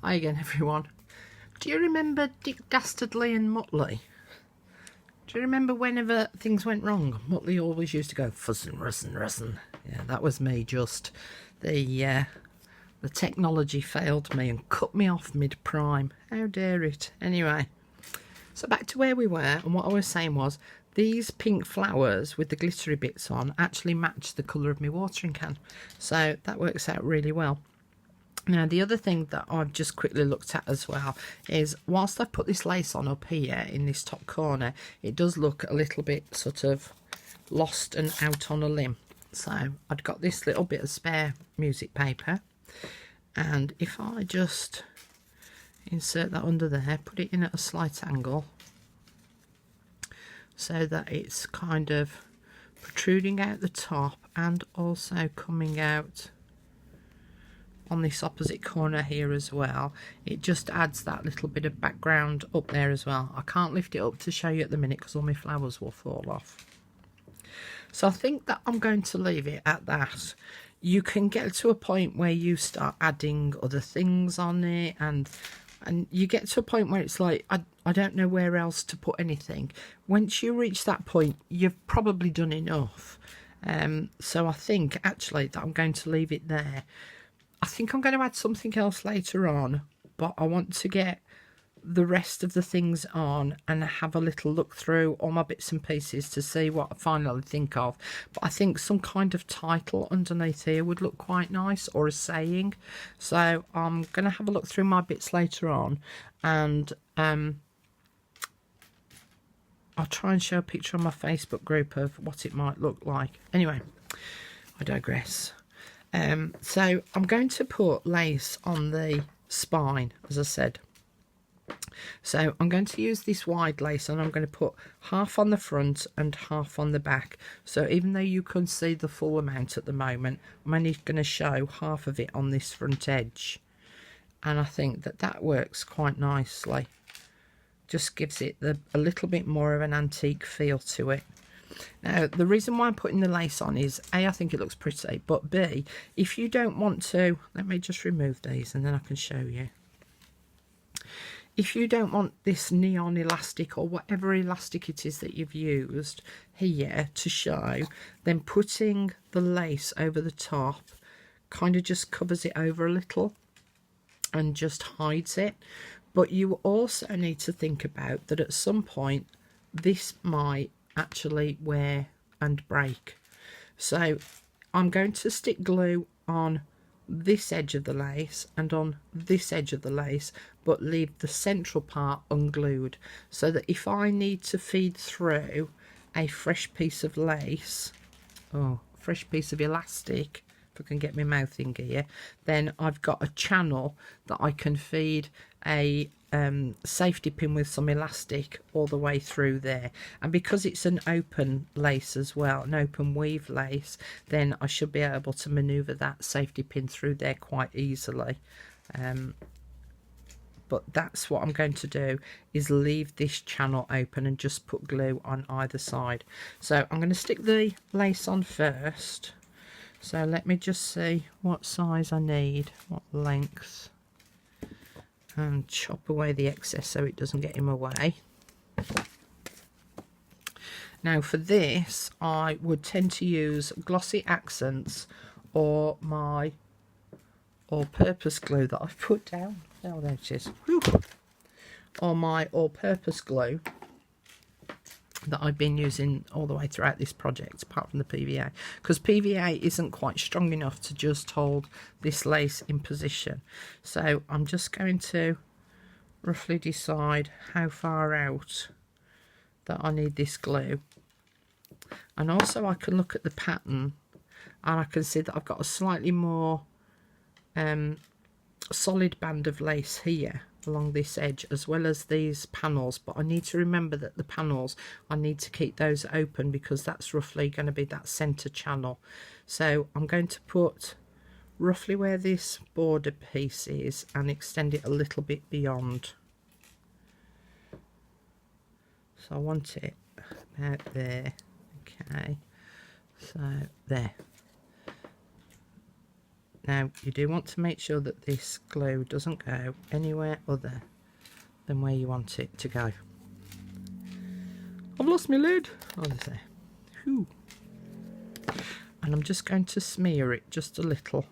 Hi again, everyone. Do you remember Dick Dastardly and Muttley? Do you remember whenever things went wrong, Muttley always used to go fuzzin', russin', russin'. Yeah, that was me. Just the technology failed me and cut me off mid-prime. How dare it? Anyway, so back to where we were, and what I was saying was these pink flowers with the glittery bits on actually match the colour of my watering can, so that works out really well. Now, the other thing that I've just quickly looked at as well is, whilst I've put this lace on up here in this top corner, it does look a little bit sort of lost and out on a limb. So I've got this little bit of spare music paper, and if I just insert that under there, put it in at a slight angle so that it's kind of protruding out the top and also coming out on this opposite corner here as well, it just adds that little bit of background up there as well. I can't lift it up to show you at the minute because all my flowers will fall off. So I think that I'm going to leave it at that. You can get to a point where you start adding other things on it, and you get to a point where it's like, I don't know where else to put anything. Once you reach that point, you've probably done enough. So I think actually that I'm going to leave it there. I think I'm going to add something else later on, but I want to get the rest of the things on and have a little look through all my bits and pieces to see what I finally think of. But I think some kind of title underneath here would look quite nice, or a saying. So I'm going to have a look through my bits later on, and I'll try and show a picture on my Facebook group of what it might look like. Anyway, I digress. So I'm going to put lace on the spine, as I said. So I'm going to use this wide lace, and I'm going to put half on the front and half on the back. So even though you can see the full amount at the moment, I'm only going to show half of it on this front edge. And I think that that works quite nicely. Just gives it a little bit more of an antique feel to it. Now, the reason why I'm putting the lace on is, A, I think it looks pretty, but B, if you don't want to, let me just remove these and then I can show you. If you don't want this neon elastic or whatever elastic it is that you've used here to show, then putting the lace over the top kind of just covers it over a little and just hides it. But you also need to think about that at some point this might actually wear and break. So I'm going to stick glue on this edge of the lace and on this edge of the lace, but leave the central part unglued, so that if I need to feed through a fresh piece of lace, fresh piece of elastic, if I can get my mouth in gear, then I've got a channel that I can feed a safety pin with some elastic all the way through there. And because it's an open lace as well, an open weave lace, then I should be able to maneuver that safety pin through there quite easily. But that's what I'm going to do, is leave this channel open and just put glue on either side. So I'm going to stick the lace on first. So let me just see what size I need, what length, and chop away the excess so it doesn't get in my way. Now for this, I would tend to use glossy accents or my all-purpose glue that I've put down. Oh, there it is. Whew. Or my all-purpose glue that I've been using all the way throughout this project, apart from the PVA, because PVA isn't quite strong enough to just hold this lace in position. So I'm just going to roughly decide how far out that I need this glue, and also I can look at the pattern and I can see that I've got a slightly more solid band of lace here along this edge, as well as these panels, but I need to remember that the panels, I need to keep those open because that's roughly going to be that center channel. So I'm going to put roughly where this border piece is and extend it a little bit beyond. So I want it about there. Okay, so there. Now you do want to make sure that this glue doesn't go anywhere other than where you want it to go. I've lost my lid. Oh, there's there. Whew. And I'm just going to smear it just a little.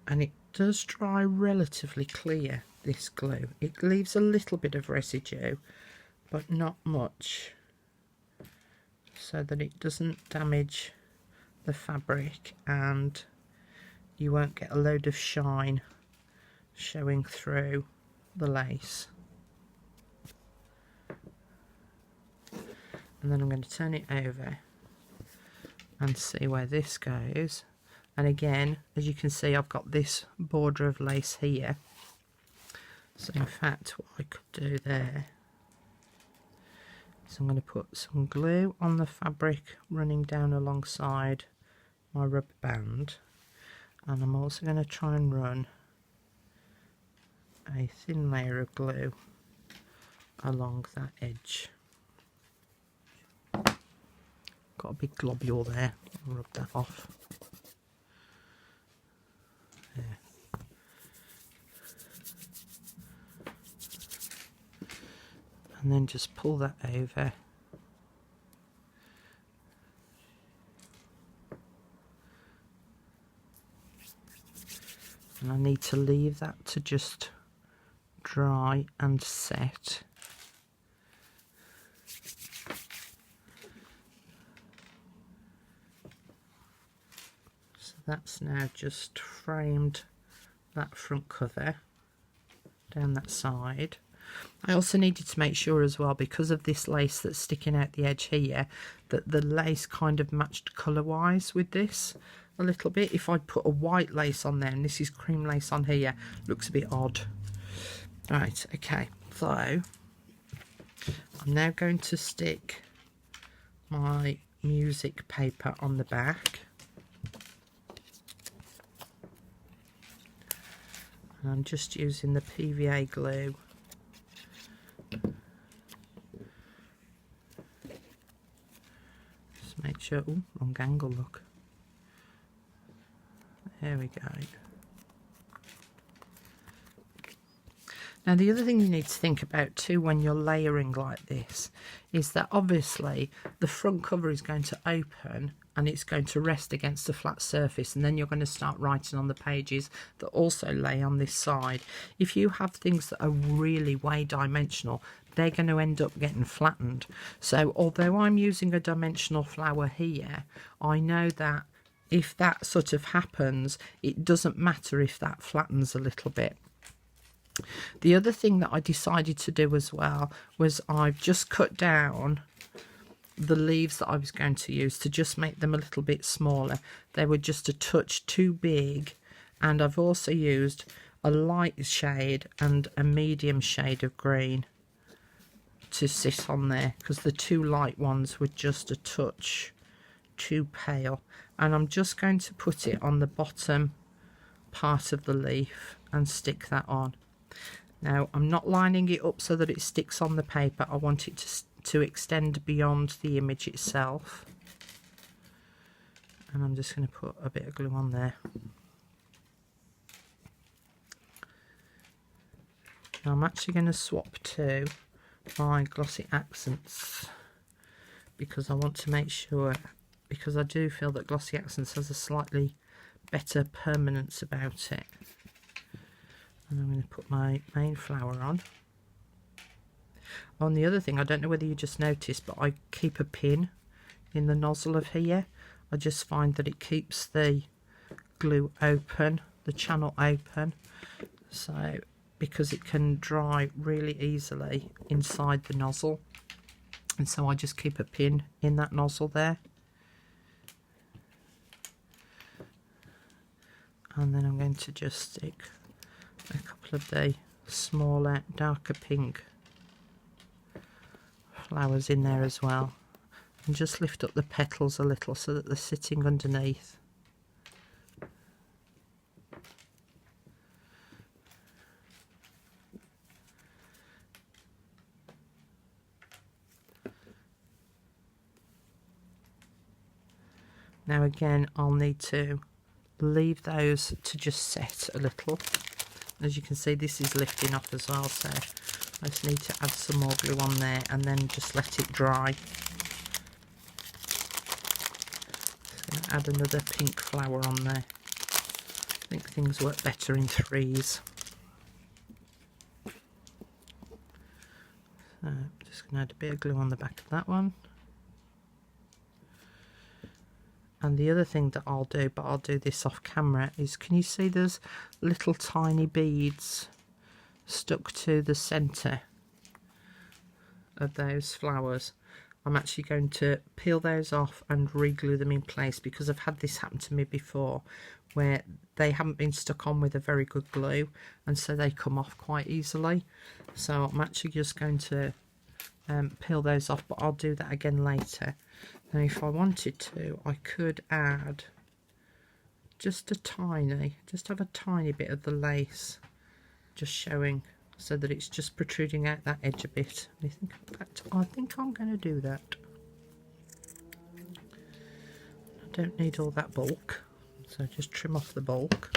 And it does dry relatively clear, this glue. It leaves a little bit of residue, but not much, so that it doesn't damage the fabric and you won't get a load of shine showing through the lace. And then I'm going to turn it over and see where this goes. And again, as you can see, I've got this border of lace here. So in fact, what I could do there is I'm going to put some glue on the fabric running down alongside my rubber band. And I'm also going to try and run a thin layer of glue along that edge. Got a big globule there. I'll rub that off. There. And then just pull that over. And I need to leave that to just dry and set. So that's now just framed that front cover down that side. I also needed to make sure as well, because of this lace that's sticking out the edge here, that the lace kind of matched colour wise with this a little bit. If I'd put a white lace on there and this is cream lace on here, looks a bit odd. Right, okay, so I'm now going to stick my music paper on the back. And I'm just using the PVA glue. Just make sure, oh, wrong angle, look. There we go. Now the other thing you need to think about too when you're layering like this is that obviously the front cover is going to open and it's going to rest against a flat surface, and then you're going to start writing on the pages that also lay on this side. If you have things that are really way dimensional, they're going to end up getting flattened. So although I'm using a dimensional flower here, I know that if that sort of happens, it doesn't matter if that flattens a little bit. The other thing that I decided to do as well was I've just cut down the leaves that I was going to use to just make them a little bit smaller. They were just a touch too big, and I've also used a light shade and a medium shade of green to sit on there, because the two light ones were just a touch too pale. And I'm just going to put it on the bottom part of the leaf and stick that on. Now I'm not lining it up so that it sticks on the paper. I want it to extend beyond the image itself. And I'm just going to put a bit of glue on there. Now I'm actually going to swap to my glossy accents, because I want to make sure, because I do feel that glossy accents has a slightly better permanence about it. And I'm going to put my main flower on. On the other thing, I don't know whether you just noticed, but I keep a pin in the nozzle of here. I just find that it keeps the glue open, the channel open, so because it can dry really easily inside the nozzle, and so I just keep a pin in that nozzle there. And then I'm going to just stick a couple of the smaller, darker pink flowers in there as well, and just lift up the petals a little so that they're sitting underneath. Now again, I'll need to leave those to just set a little. As you can see, this is lifting off as well, so I just need to add some more glue on there and then just let it dry. So add another pink flower on there. I think things work better in threes. So I'm just going to add a bit of glue on the back of that one. And the other thing that I'll do, but I'll do this off camera, is can you see there's little tiny beads stuck to the centre of those flowers? I'm actually going to peel those off and re-glue them in place, because I've had this happen to me before where they haven't been stuck on with a very good glue, and so they come off quite easily. So I'm actually just going to peel those off, but I'll do that again later. Now if I wanted to, I could add just have a tiny bit of the lace just showing, so that it's just protruding out that edge a bit. And I think I'm going to do that. I don't need all that bulk, so just trim off the bulk.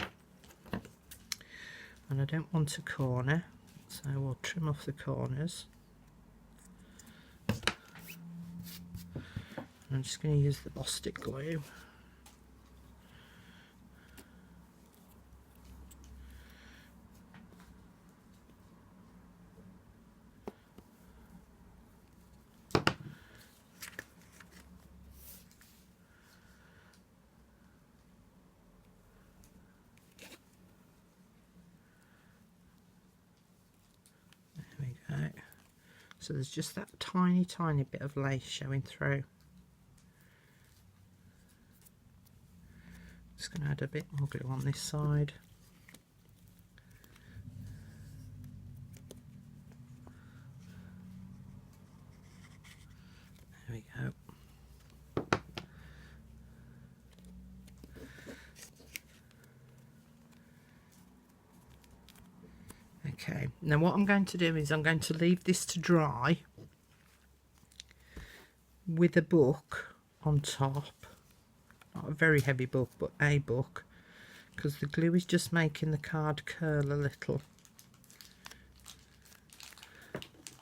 And I don't want a corner, so we'll trim off the corners. I'm just going to use the Bostik glue. There we go. So there's just that tiny bit of lace showing through. Just going to add a bit more glue on this side. There we go. Okay, now what I'm going to do is I'm going to leave this to dry with a book on top. Not a very heavy book, but a book, because the glue is just making the card curl a little.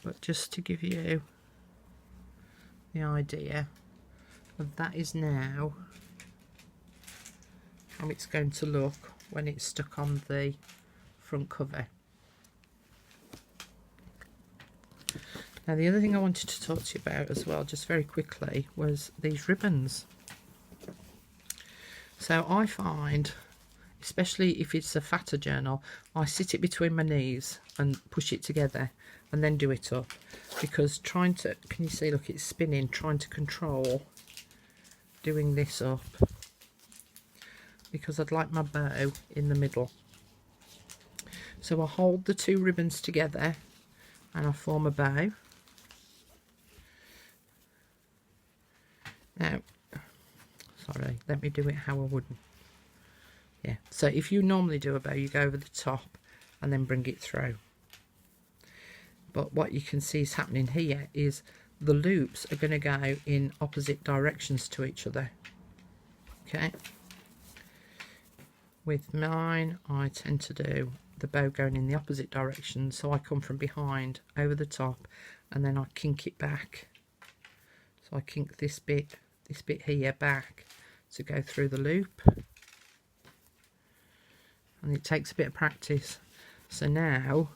But just to give you the idea of that is now how it's going to look when it's stuck on the front cover. Now the other thing I wanted to talk to you about as well, just very quickly, was these ribbons. So I find, especially if it's a fatter journal, I sit it between my knees and push it together and then do it up, because trying to, can you see, look, it's spinning, trying to control doing this up, because I'd like my bow in the middle. So I hold the two ribbons together and I form a bow. Now, sorry, let me do it how I wouldn't. Yeah, so if you normally do a bow, you go over the top and then bring it through. But what you can see is happening here is the loops are going to go in opposite directions to each other. Okay. With mine, I tend to do the bow going in the opposite direction, so I come from behind over the top and then I kink it back. So I kink this bit here back to go through the loop, and it takes a bit of practice. So now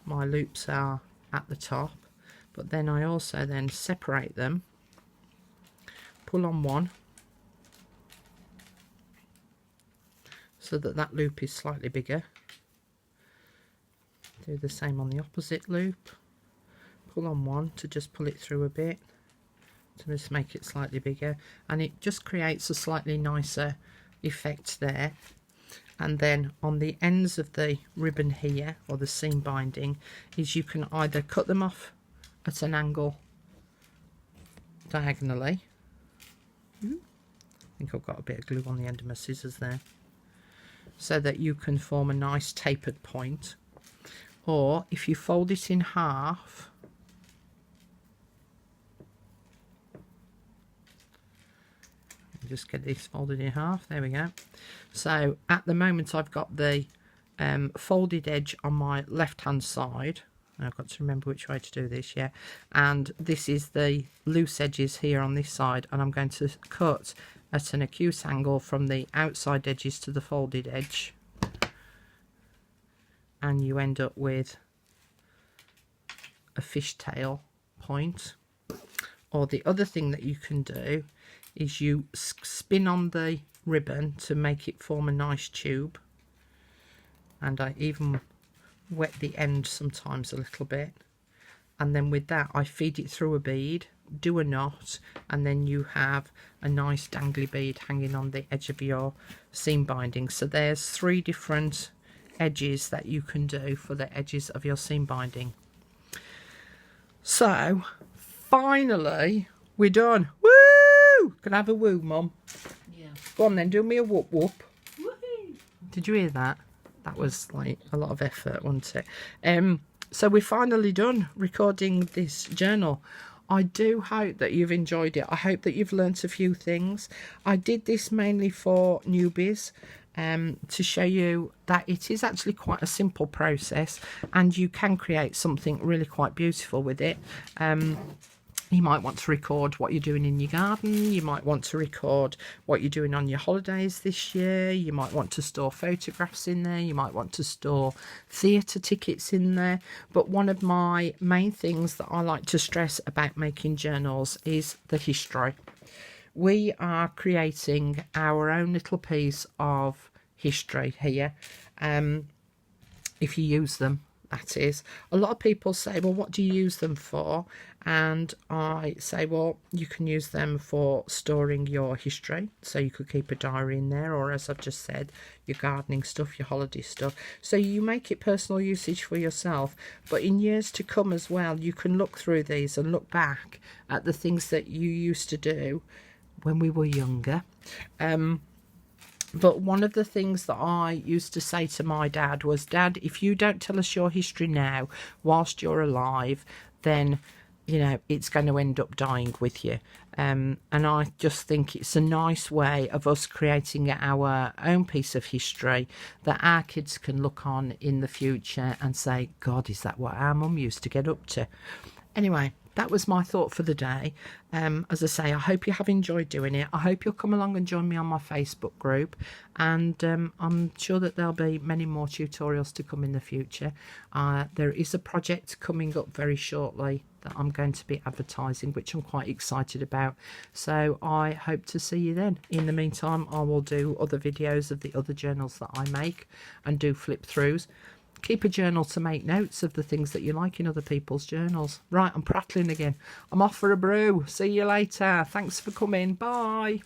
my loops are at the top, but then I also then separate them, pull on one so that that loop is slightly bigger, do the same on the opposite loop, pull on one to just pull it through a bit to just make it slightly bigger, and it just creates a slightly nicer effect there. And then on the ends of the ribbon here, or the seam binding, is you can either cut them off at an angle diagonally. I think I've got a bit of glue on the end of my scissors there, so that you can form a nice tapered point. Or if you fold it in half, just get this folded in half. There we go. So at the moment I've got the folded edge on my left hand side. I've got to remember which way to do this, yeah. And this is the loose edges here on this side, and I'm going to cut at an acute angle from the outside edges to the folded edge. And you end up with a fishtail point. Or the other thing that you can do is you spin on the ribbon to make it form a nice tube. And I even wet the end sometimes a little bit, and then with that I feed it through a bead, do a knot, and then you have a nice dangly bead hanging on the edge of your seam binding. So there's 3 different edges that you can do for the edges of your seam binding. So finally we're done. Woo! Can I have a woo, Mum? Yeah. Go on then, do me a whoop whoop. Woohoo! Did you hear that? That was like a lot of effort, wasn't it? So we're finally done recording this journal. I do hope that you've enjoyed it. I hope that you've learnt a few things. I did this mainly for newbies, to show you that it is actually quite a simple process, and you can create something really quite beautiful with it. You might want to record what you're doing in your garden. You might want to record what you're doing on your holidays this year. You might want to store photographs in there. You might want to store theatre tickets in there. But one of my main things that I like to stress about making journals is the history. We are creating our own little piece of history here. If you use them, that is. A lot of people say, well, what do you use them for? And I say, well, you can use them for storing your history. So you could keep a diary in there, or as I've just said, your gardening stuff, your holiday stuff. So you make it personal usage for yourself. But in years to come as well, you can look through these and look back at the things that you used to do when we were younger. But one of the things that I used to say to my dad was, Dad, if you don't tell us your history now whilst you're alive, then, you know, it's going to end up dying with you. And I just think it's a nice way of us creating our own piece of history that our kids can look on in the future and say, God, is that what our mum used to get up to? Anyway, that was my thought for the day. As I say, I hope you have enjoyed doing it. I hope you'll come along and join me on my Facebook group, and I'm sure that there'll be many more tutorials to come in the future. There is a project coming up very shortly that I'm going to be advertising, which I'm quite excited about. So I hope to see you then. In the meantime, I will do other videos of the other journals that I make and do flip throughs. Keep a journal to make notes of the things that you like in other people's journals. Right, I'm prattling again. I'm off for a brew. See you later. Thanks for coming. Bye.